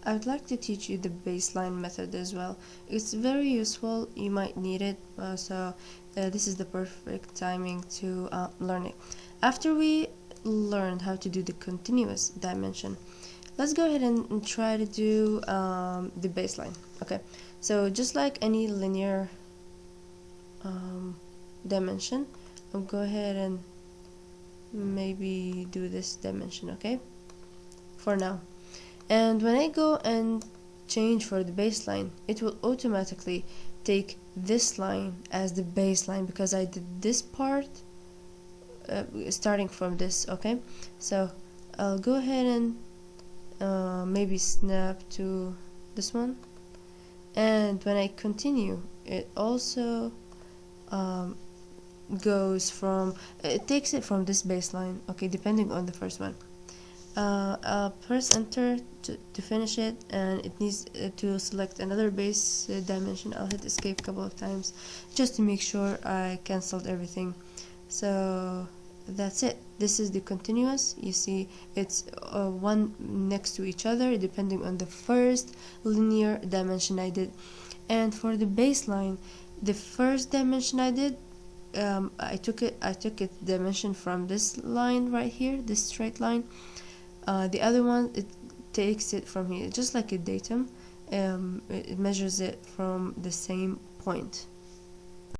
I would like to teach you the baseline method as well. It's very useful, you might need it, so this is the perfect timing to learn it. After we learned how to do the continuous dimension, let's go ahead and try to do the baseline. Okay, so just like any linear dimension, I'll go ahead and maybe do this dimension, okay, for now. And when I go and change for the baseline, it will automatically take this line as the baseline because I did this part starting from this. Okay, so I'll go ahead and maybe snap to this one, and when I continue, it also it takes it from this baseline, okay, depending on the first one. I'll press enter to finish it, and it needs to select another base dimension. I'll hit escape a couple of times just to make sure I cancelled everything. So that's it. This is the continuous. You see it's one next to each other depending on the first linear dimension I did. And for the baseline, the first dimension I did, I took it dimension from this line right here, this straight line. The other one, it takes it from here, just like a datum. It measures it from the same point.